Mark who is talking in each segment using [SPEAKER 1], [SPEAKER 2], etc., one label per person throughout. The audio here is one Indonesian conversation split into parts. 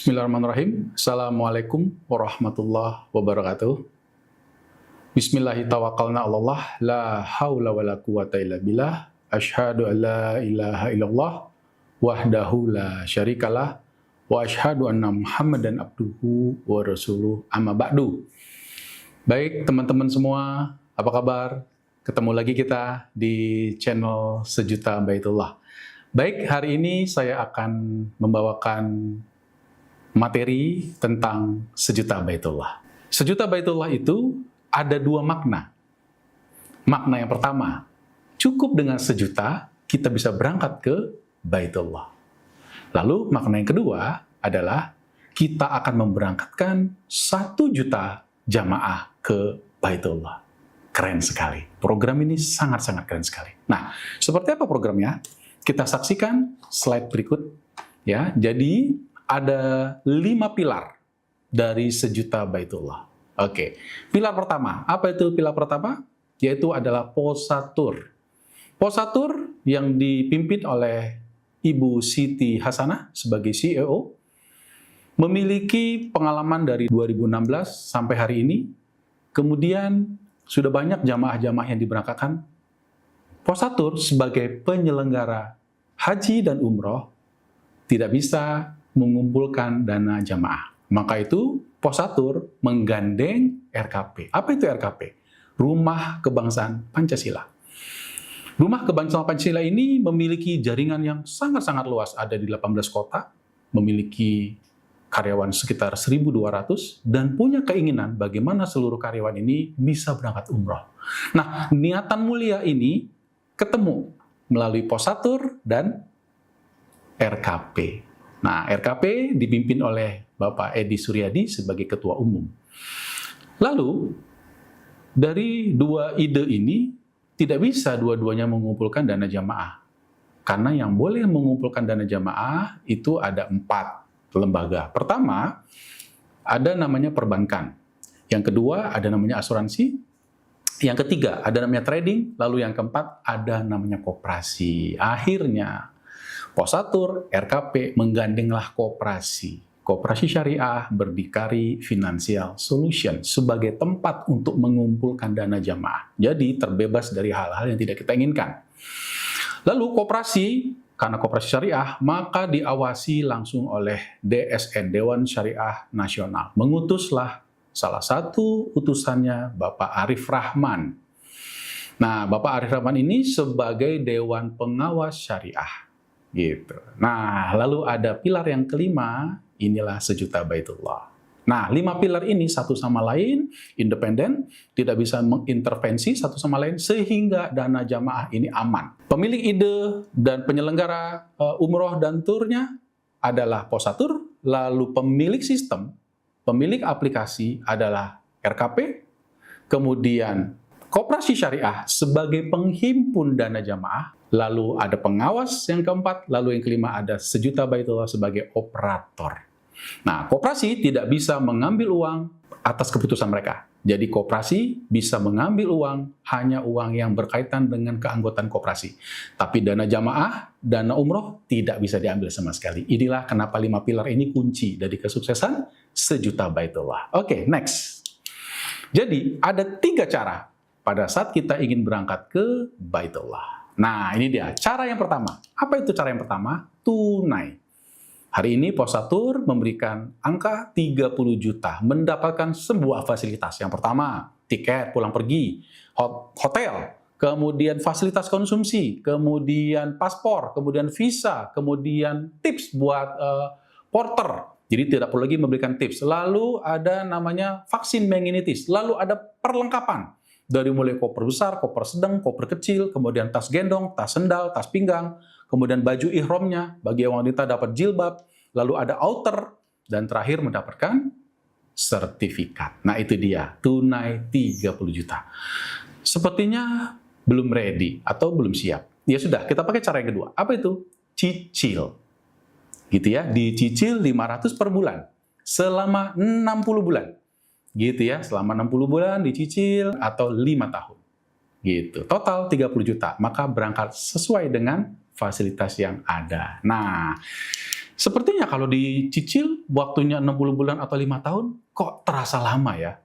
[SPEAKER 1] Bismillahirrahmanirrahim. Assalamualaikum warahmatullahi wabarakatuh. Bismillahirrahmanirrahim. La haula wa la quwata illa billah. Asyhadu an la ilaha illallah wahdahu la syarikalah wa asyhadu anna Muhammadan abduhu wa rasuluh amma ba'du. Baik teman-teman semua, apa kabar? Ketemu lagi kita di channel Sejuta Baitullah. Baik, hari ini saya akan membawakan materi tentang Sejuta Baitullah. Sejuta Baitullah itu ada dua makna. Makna yang pertama, cukup dengan sejuta kita bisa berangkat ke Baitullah. Lalu makna yang kedua adalah kita akan memberangkatkan 1 juta jamaah ke Baitullah. Keren sekali. Program ini sangat-sangat keren sekali. Nah, seperti apa programnya? Kita saksikan slide berikut. Ya, jadi ada 5 pilar dari Sejuta Baitullah. Oke, pilar pertama. Apa itu pilar pertama? Yaitu adalah Posatur. Posatur yang dipimpin oleh Ibu Siti Hasanah sebagai CEO, memiliki pengalaman dari 2016 sampai hari ini. Kemudian sudah banyak jamaah-jamaah yang diberangkatkan. Posatur sebagai penyelenggara haji dan umroh tidak bisa mengumpulkan dana jamaah. Maka itu Posatur menggandeng RKP. Apa itu RKP? Rumah Kebangsaan Pancasila. Rumah Kebangsaan Pancasila ini memiliki jaringan yang sangat-sangat luas. Ada di 18 kota, memiliki karyawan sekitar 1.200, dan punya keinginan bagaimana seluruh karyawan ini bisa berangkat umroh. Nah, niatan mulia ini ketemu melalui Posatur dan RKP. Nah, RKP dipimpin oleh Bapak Edi Suryadi sebagai Ketua Umum. Lalu, dari dua ide ini, tidak bisa dua-duanya mengumpulkan dana jamaah. Karena yang boleh mengumpulkan dana jamaah itu ada 4 lembaga. Pertama, ada namanya perbankan. Yang kedua, ada namanya asuransi. Yang ketiga, ada namanya trading. Lalu yang keempat, ada namanya koperasi. Akhirnya, Posatur, RKP, menggandenglah koperasi. Koperasi Syariah Berdikari Financial Solution sebagai tempat untuk mengumpulkan dana jamaah. Jadi terbebas dari hal-hal yang tidak kita inginkan. Lalu koperasi, karena koperasi syariah, maka diawasi langsung oleh DSN, Dewan Syariah Nasional. Mengutuslah salah satu utusannya Bapak Arif Rahman. Nah, Bapak Arif Rahman ini sebagai Dewan Pengawas Syariah. Gitu. Nah, lalu ada pilar yang kelima, inilah Sejuta Baitullah. Nah, 5 pilar ini satu sama lain independen, tidak bisa mengintervensi satu sama lain sehingga dana jamaah ini aman. Pemilik ide dan penyelenggara umroh dan turnya adalah Posatur, lalu pemilik sistem, pemilik aplikasi adalah RKP, kemudian Koperasi Syariah sebagai penghimpun dana jamaah, lalu ada pengawas yang keempat, lalu yang kelima ada Sejuta Baitullah sebagai operator. Nah, koperasi tidak bisa mengambil uang atas keputusan mereka. Jadi koperasi bisa mengambil uang, hanya uang yang berkaitan dengan keanggotaan koperasi. Tapi dana jamaah, dana umroh tidak bisa diambil sama sekali. Inilah kenapa 5 pilar ini kunci dari kesuksesan Sejuta Baitullah. Oke, next. Jadi ada 3 cara pada saat kita ingin berangkat ke Baitullah. Nah, ini dia cara yang pertama. Apa itu cara yang pertama? Tunai. Hari ini Posatur memberikan angka 30 juta mendapatkan sebuah fasilitas. Yang pertama, tiket pulang pergi, hotel, kemudian fasilitas konsumsi, kemudian paspor, kemudian visa, kemudian tips buat porter. Jadi tidak perlu lagi memberikan tips. Lalu ada namanya vaksin meningitis. Lalu ada perlengkapan. Dari mulai koper besar, koper sedang, koper kecil, kemudian tas gendong, tas sendal, tas pinggang, kemudian baju ihramnya, bagi yang wanita dapat jilbab, lalu ada outer, dan terakhir mendapatkan sertifikat. Nah, itu dia, tunai 30 juta. Sepertinya belum ready atau belum siap. Ya sudah, kita pakai cara yang kedua. Apa itu? Cicil. Gitu ya, dicicil 500 per bulan selama 60 bulan. Gitu ya, selama 60 bulan dicicil atau 5 tahun. Gitu. Total 30 juta. Maka berangkat sesuai dengan fasilitas yang ada. Nah, Sepertinya kalau dicicil waktunya 60 bulan atau 5 tahun, kok terasa lama ya?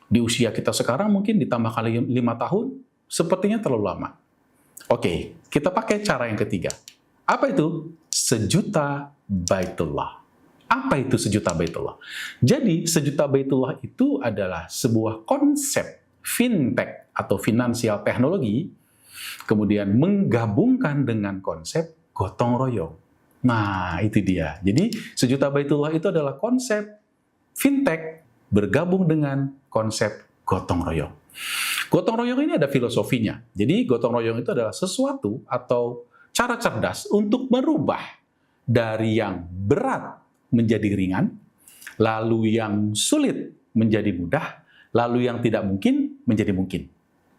[SPEAKER 1] Di usia kita sekarang mungkin ditambah kali 5 tahun, sepertinya terlalu lama. Oke, kita pakai cara yang ketiga. Apa itu? Sejuta Baitullah. Apa itu sejuta Baitullah? Jadi, sejuta Baitullah itu adalah sebuah konsep fintech atau finansial teknologi, kemudian menggabungkan dengan konsep gotong royong. Nah, itu dia. Jadi, sejuta Baitullah itu adalah konsep fintech bergabung dengan konsep gotong royong. Gotong royong ini ada filosofinya. Jadi, gotong royong itu adalah sesuatu atau cara cerdas untuk merubah dari yang berat menjadi ringan, lalu yang sulit menjadi mudah, lalu yang tidak mungkin menjadi mungkin.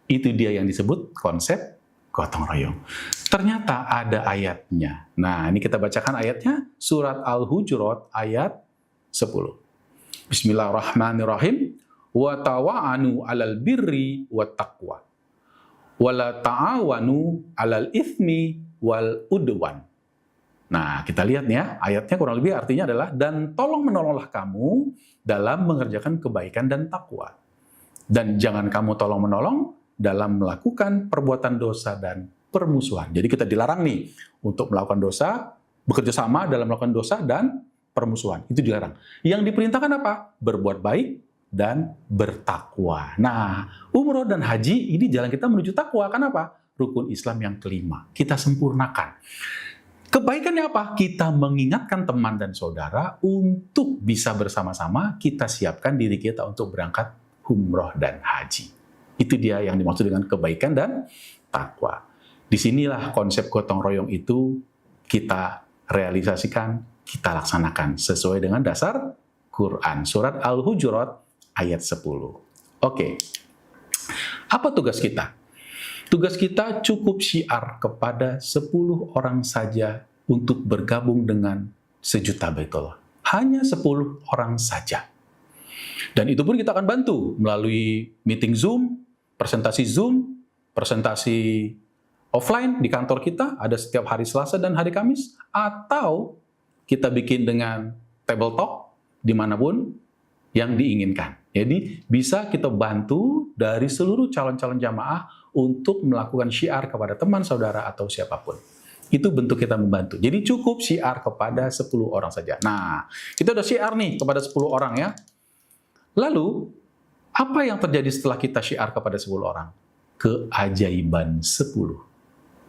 [SPEAKER 1] Itu dia yang disebut konsep gotong royong. Ternyata ada ayatnya. Nah, ini kita bacakan ayatnya, surat Al-Hujurat ayat 10. Bismillahirrahmanirrahim. Wa tawa'anu 'alal birri wat taqwa. Wa la ta'awanu 'alal itsmi wal udwan. Nah, kita lihat ya, ayatnya kurang lebih artinya adalah, dan tolong-menolonglah kamu dalam mengerjakan kebaikan dan takwa. Dan jangan kamu tolong-menolong dalam melakukan perbuatan dosa dan permusuhan. Jadi kita dilarang nih untuk melakukan dosa, bekerja sama dalam melakukan dosa dan permusuhan. Itu dilarang. Yang diperintahkan apa? Berbuat baik dan bertakwa. Nah, umroh dan haji ini jalan kita menuju takwa. Kenapa? Rukun Islam yang kelima. Kita sempurnakan. Kebaikannya apa? Kita mengingatkan teman dan saudara untuk bisa bersama-sama kita siapkan diri kita untuk berangkat umroh dan haji. Itu dia yang dimaksud dengan kebaikan dan takwa. Disinilah konsep gotong royong itu kita realisasikan, kita laksanakan sesuai dengan dasar Quran. Surat Al-Hujurat ayat 10. Oke. Apa tugas kita? Tugas kita cukup syiar kepada 10 orang saja untuk bergabung dengan sejuta Baitullah. Hanya 10 orang saja. Dan itu pun kita akan bantu melalui meeting Zoom, presentasi offline di kantor kita, ada setiap hari Selasa dan hari Kamis, atau kita bikin dengan table talk dimanapun yang diinginkan. Jadi bisa kita bantu dari seluruh calon-calon jamaah untuk melakukan syiar kepada teman, saudara, atau siapapun. Itu bentuk kita membantu. Jadi cukup syiar kepada 10 orang saja. Nah, kita udah syiar nih kepada 10 orang ya. Lalu, apa yang terjadi setelah kita syiar kepada 10 orang? Keajaiban 10.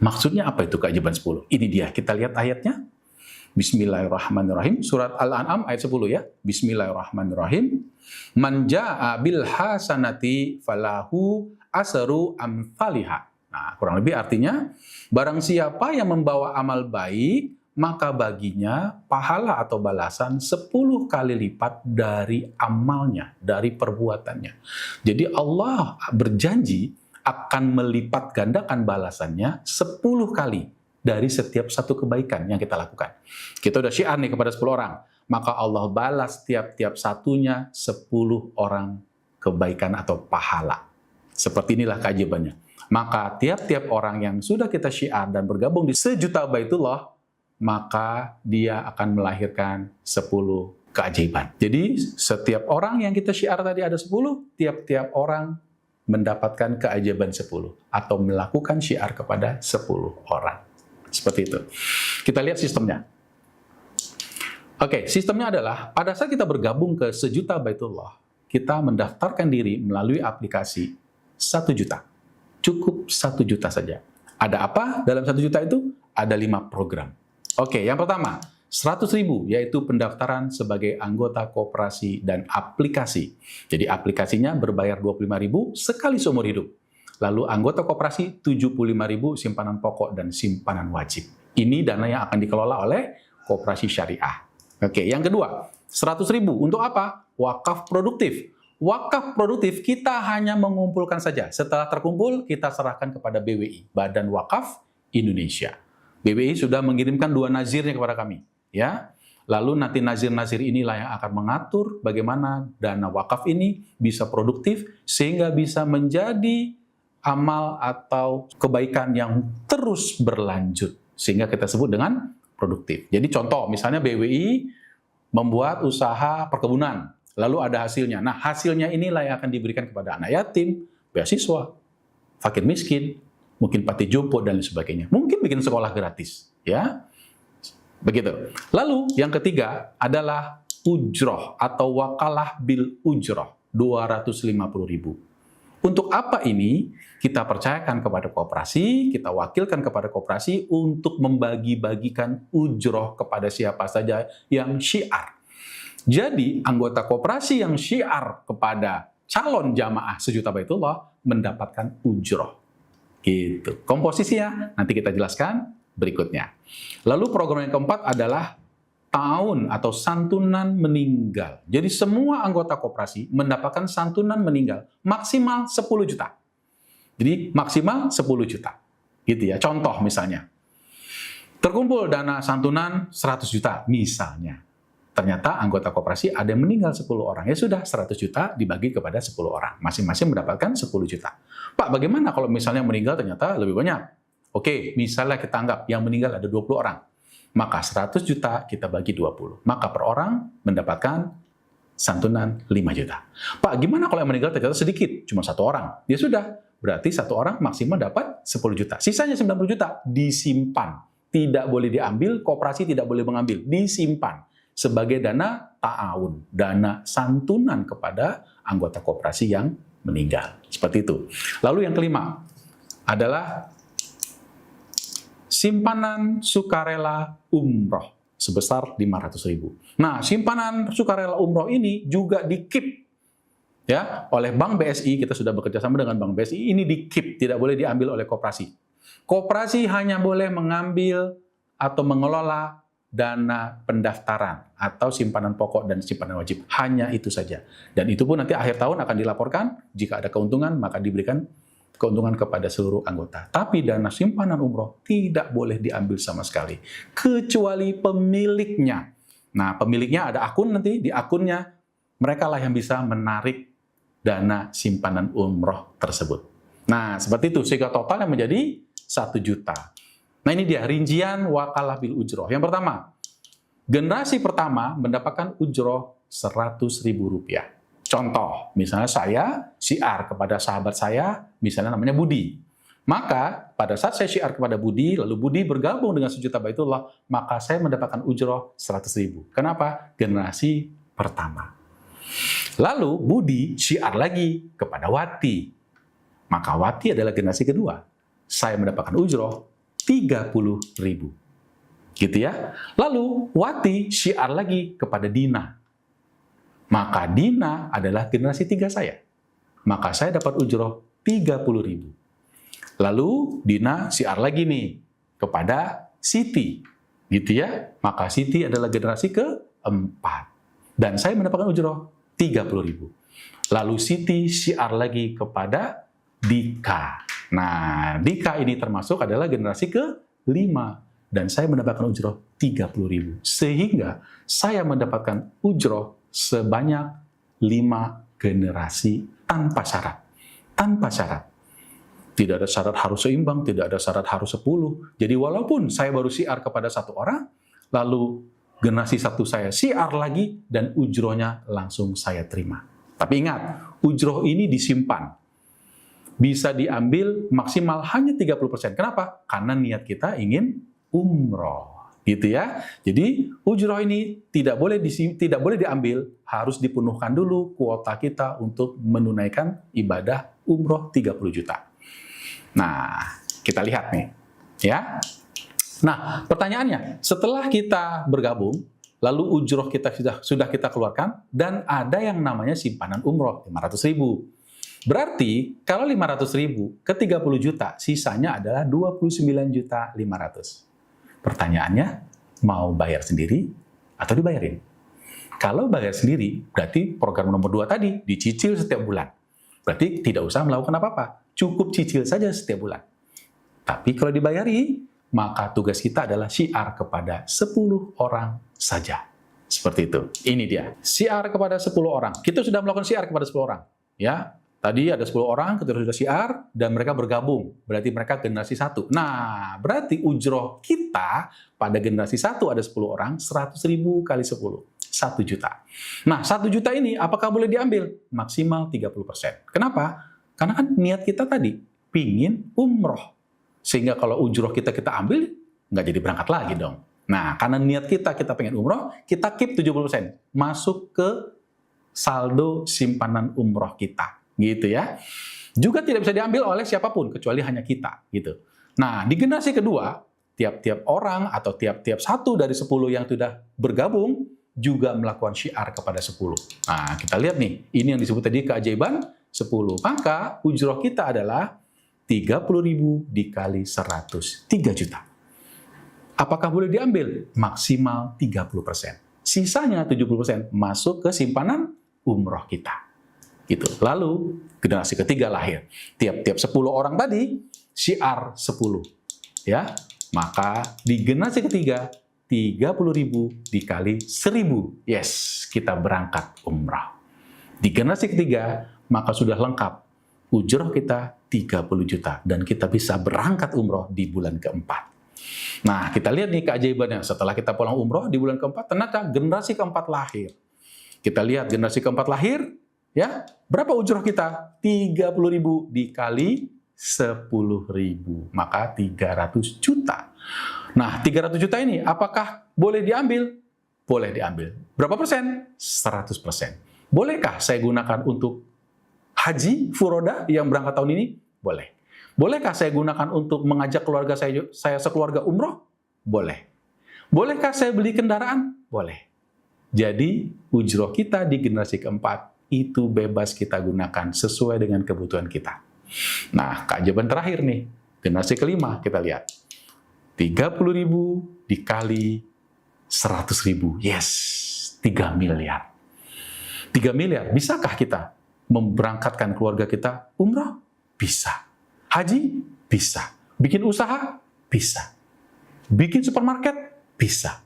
[SPEAKER 1] Maksudnya apa itu keajaiban 10? Ini dia, kita lihat ayatnya. Bismillahirrahmanirrahim. Surat Al-An'am ayat 10 ya. Bismillahirrahmanirrahim. Man jaa'a bil hasanati falahu asru amsalihha. Nah, kurang lebih artinya, barang siapa yang membawa amal baik, maka baginya pahala atau balasan 10 kali lipat dari amalnya, dari perbuatannya. Jadi Allah berjanji akan melipat gandakan balasannya 10 kali dari setiap satu kebaikan yang kita lakukan. Kita udah syiar nih kepada 10 orang, maka Allah balas tiap-tiap satunya 10 orang kebaikan atau pahala. Seperti inilah keajaibannya. Maka tiap-tiap orang yang sudah kita syiar dan bergabung di sejuta Baitullah, maka dia akan melahirkan 10 keajaiban. Jadi setiap orang yang kita syiar tadi ada 10, tiap-tiap orang mendapatkan keajaiban 10 atau melakukan syiar kepada 10 orang. Seperti itu. Kita lihat sistemnya. Oke, sistemnya adalah pada saat kita bergabung ke sejuta Baitullah, kita mendaftarkan diri melalui aplikasi 1 juta. Cukup 1 juta saja. Ada apa dalam 1 juta itu? Ada 5 program. Oke, yang pertama, 100.000, yaitu pendaftaran sebagai anggota koperasi dan aplikasi. Jadi aplikasinya berbayar 25.000 sekali seumur hidup. Lalu anggota koperasi 75.000 simpanan pokok dan simpanan wajib. Ini dana yang akan dikelola oleh koperasi syariah. Oke, yang kedua, 100.000 untuk apa? Wakaf produktif. Wakaf produktif kita hanya mengumpulkan saja. Setelah terkumpul, kita serahkan kepada BWI, Badan Wakaf Indonesia. BWI sudah mengirimkan 2 nazirnya kepada kami. Ya, lalu nanti nazir-nazir inilah yang akan mengatur bagaimana dana wakaf ini bisa produktif sehingga bisa menjadi amal atau kebaikan yang terus berlanjut. Sehingga kita sebut dengan produktif. Jadi contoh, misalnya BWI membuat usaha perkebunan, lalu ada hasilnya. Nah, hasilnya inilah yang akan diberikan kepada anak yatim, beasiswa, fakir miskin, mungkin panti jompo dan lain sebagainya. Mungkin bikin sekolah gratis, ya. Begitu. Lalu yang ketiga adalah ujroh atau wakalah bil ujroh, 250.000. Untuk apa ini? Kita percayakan kepada koperasi, kita wakilkan kepada koperasi untuk membagi-bagikan ujroh kepada siapa saja yang syiar. Jadi, anggota koperasi yang syiar kepada calon jamaah sejuta baitullah mendapatkan ujroh. Gitu. Komposisinya nanti kita jelaskan berikutnya. Lalu program yang keempat adalah ta'awun atau santunan meninggal. Jadi semua anggota koperasi mendapatkan santunan meninggal maksimal 10 juta. Jadi maksimal 10 juta. Gitu ya. Contoh misalnya. Terkumpul dana santunan 100 juta misalnya. Ternyata anggota koperasi ada yang meninggal 10 orang. Ya sudah 100 juta dibagi kepada 10 orang. Masing-masing mendapatkan 10 juta. Pak, bagaimana kalau misalnya meninggal ternyata lebih banyak? Oke, misalnya kita anggap yang meninggal ada 20 orang. Maka 100 juta kita bagi 20. Maka per orang mendapatkan santunan 5 juta. Pak, gimana kalau yang meninggal ternyata sedikit? Cuma 1 orang. Ya sudah, berarti 1 orang maksimal dapat 10 juta. Sisanya 90 juta disimpan. Tidak boleh diambil, koperasi tidak boleh mengambil. Disimpan sebagai dana ta'awun, dana santunan kepada anggota koperasi yang meninggal. Seperti itu. Lalu yang kelima adalah simpanan sukarela umroh sebesar 500.000. Nah, simpanan sukarela umroh ini juga di-keep ya oleh Bank BSI. Kita sudah bekerja sama dengan Bank BSI. Ini di-keep, tidak boleh diambil oleh koperasi. Koperasi hanya boleh mengambil atau mengelola dana pendaftaran atau simpanan pokok dan simpanan wajib. Hanya itu saja. Dan itu pun nanti akhir tahun akan dilaporkan. Jika ada keuntungan, maka diberikan keuntungan kepada seluruh anggota. Tapi dana simpanan umroh tidak boleh diambil sama sekali, kecuali pemiliknya. Nah, pemiliknya ada akun nanti, di akunnya mereka lah yang bisa menarik dana simpanan umroh tersebut. Nah, seperti itu, sehingga totalnya menjadi 1 juta. Nah, ini dia rincian wakalah bil ujroh. Yang pertama, generasi pertama mendapatkan ujroh Rp100.000. Contoh, misalnya saya syiar kepada sahabat saya, misalnya namanya Budi. Maka pada saat saya syiar kepada Budi, lalu Budi bergabung dengan sejuta baitullah, maka saya mendapatkan ujroh 100.000. Kenapa? Generasi pertama. Lalu Budi syiar lagi kepada Wati. Maka Wati adalah generasi kedua. Saya mendapatkan ujroh 30.000. Gitu ya. Lalu Wati syiar lagi kepada Dina. Maka Dina adalah generasi 3 saya. Maka saya dapat ujroh 30.000. Lalu Dina syiar lagi nih kepada Siti. Gitu ya. Maka Siti adalah generasi keempat. Dan saya mendapatkan ujroh 30.000. Lalu Siti syiar lagi kepada Dika. Nah, Dika ini termasuk adalah generasi ke-5. Dan saya mendapatkan ujroh 30.000. Sehingga saya mendapatkan ujroh sebanyak 5 generasi tanpa syarat. Tanpa syarat. Tidak ada syarat harus seimbang, tidak ada syarat harus 10. Jadi walaupun saya baru syiar kepada 1 orang, lalu generasi 1 saya syiar lagi, dan ujrohnya langsung saya terima. Tapi ingat, ujroh ini disimpan. Bisa diambil maksimal hanya 30%. Kenapa? Karena niat kita ingin umroh. Gitu ya. Jadi ujroh ini tidak boleh diambil, harus dipenuhkan dulu kuota kita untuk menunaikan ibadah umroh 30 juta. Nah, kita lihat nih, ya. Nah, pertanyaannya, setelah kita bergabung, lalu ujroh kita sudah kita keluarkan, dan ada yang namanya simpanan umroh 500.000. Berarti kalau 500.000 ke 30 juta, sisanya adalah 29.500.000. Pertanyaannya, mau bayar sendiri atau dibayarin? Kalau bayar sendiri, berarti program nomor 2 tadi dicicil setiap bulan. Berarti tidak usah melakukan apa-apa, cukup cicil saja setiap bulan. Tapi kalau dibayari, maka tugas kita adalah syiar kepada 10 orang saja. Seperti itu. Ini dia. Syiar kepada 10 orang. Kita sudah melakukan syiar kepada 10 orang. Ya, Tadi ada 10 orang, kita sudah syiar, dan mereka bergabung. Berarti mereka generasi 1. Nah, berarti ujroh kita pada generasi 1 ada 10 orang, 100.000 kali 10. 1 juta. Nah, 1 juta ini apakah boleh diambil? Maksimal 30%. Kenapa? Karena kan niat kita tadi, pingin umroh. Sehingga kalau ujroh kita ambil, nggak jadi berangkat lagi dong. Nah, karena niat kita pengen umroh, kita keep 70%. Masuk ke saldo simpanan umroh kita. Gitu ya. Juga tidak bisa diambil oleh siapapun, kecuali hanya kita. Gitu. Nah, di generasi kedua, tiap-tiap orang atau tiap-tiap 1 dari 10 yang sudah bergabung, juga melakukan syiar kepada 10. Nah, kita lihat nih, ini yang disebut tadi keajaiban 10. Maka ujroh kita adalah 30.000 dikali 100, 3 juta. Apakah boleh diambil? Maksimal 30%. Sisanya 70% masuk ke simpanan umroh kita. Gitu. Lalu generasi ketiga lahir. Tiap-tiap 10 orang tadi syiar 10. Ya. Maka di generasi ketiga 30.000 dikali 1.000. Yes, kita berangkat umrah. Di generasi ketiga maka sudah lengkap. Ujroh kita 30 juta dan kita bisa berangkat umroh di bulan keempat. Nah, kita lihat nih keajaibannya. Setelah kita pulang umroh di bulan keempat, ternyata generasi keempat lahir. Kita lihat generasi keempat lahir, ya, berapa ujroh kita? 30.000 dikali 10.000, maka 300 juta. Nah, 300 juta ini apakah boleh diambil? Boleh diambil. Berapa persen? 100%. Bolehkah saya gunakan untuk haji furoda yang berangkat tahun ini? Boleh. Bolehkah saya gunakan untuk mengajak keluarga saya sekeluarga umroh? Boleh. Bolehkah saya beli kendaraan? Boleh. Jadi, ujroh kita di generasi keempat itu bebas kita gunakan sesuai dengan kebutuhan kita. Nah, keajaiban terakhir nih, generasi kelima kita lihat. 30.000 dikali 100.000. Yes, 3 miliar. 3 miliar, bisakah kita memberangkatkan keluarga kita umrah? Bisa. Haji? Bisa. Bikin usaha? Bisa. Bikin supermarket? Bisa.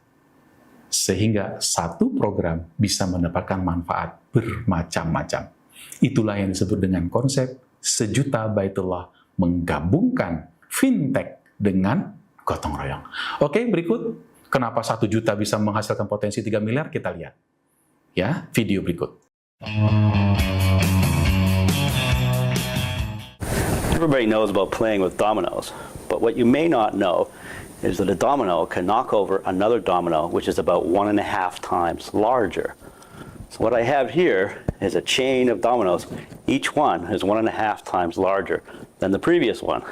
[SPEAKER 1] Sehingga satu program bisa mendapatkan manfaat bermacam-macam. Itulah yang disebut dengan konsep sejuta baitullah, menggabungkan fintech dengan gotong royong. Oke, berikut kenapa 1 juta bisa menghasilkan potensi 3 miliar, kita lihat. Ya, video berikut.
[SPEAKER 2] Everybody knows about playing with dominoes, but what you may not know is that a domino can knock over another domino which is about 1.5 times larger. So what I have here is a chain of dominoes. Each one is 1.5 times larger than the previous one.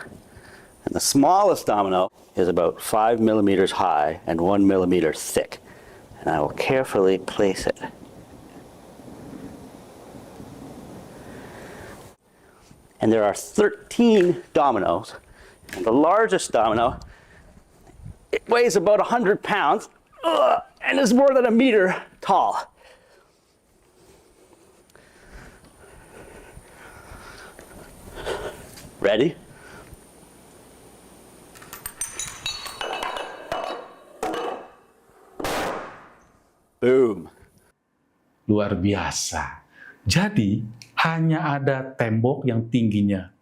[SPEAKER 2] And the smallest domino is about 5 millimeters high and 1 millimeter thick. And I will carefully place it. And there are 13 dominoes. And the largest domino, it weighs about 100 pounds and is more than 1 meter tall. Ready? Boom.
[SPEAKER 1] Luar biasa. Jadi, hanya ada tembok yang tingginya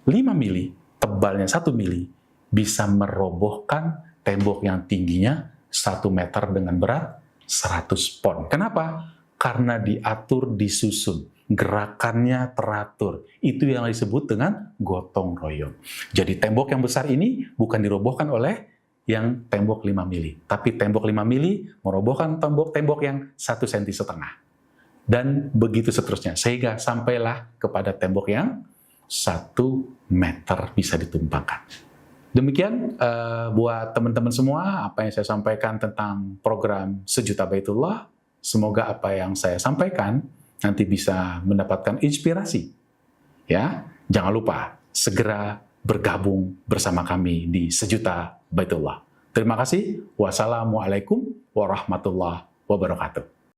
[SPEAKER 1] 5 mili, tebalnya 1 mili, bisa merobohkan tembok yang tingginya 1 meter dengan berat 100 pon. Kenapa? Karena diatur, disusun. Gerakannya teratur. Itu yang disebut dengan gotong royong. Jadi tembok yang besar ini bukan dirobohkan oleh yang tembok 5 mili. Tapi tembok 5 mili merobohkan tembok yang 1,5 cm. Dan begitu seterusnya. Sehingga sampailah kepada tembok yang 1 meter bisa ditumpangkan. Demikian buat teman-teman semua apa yang saya sampaikan tentang program Sejuta Baitullah. Semoga apa yang saya sampaikan nanti bisa mendapatkan inspirasi. Ya, jangan lupa segera bergabung bersama kami di Sejuta Baitullah. Terima kasih. Wassalamualaikum warahmatullahi wabarakatuh.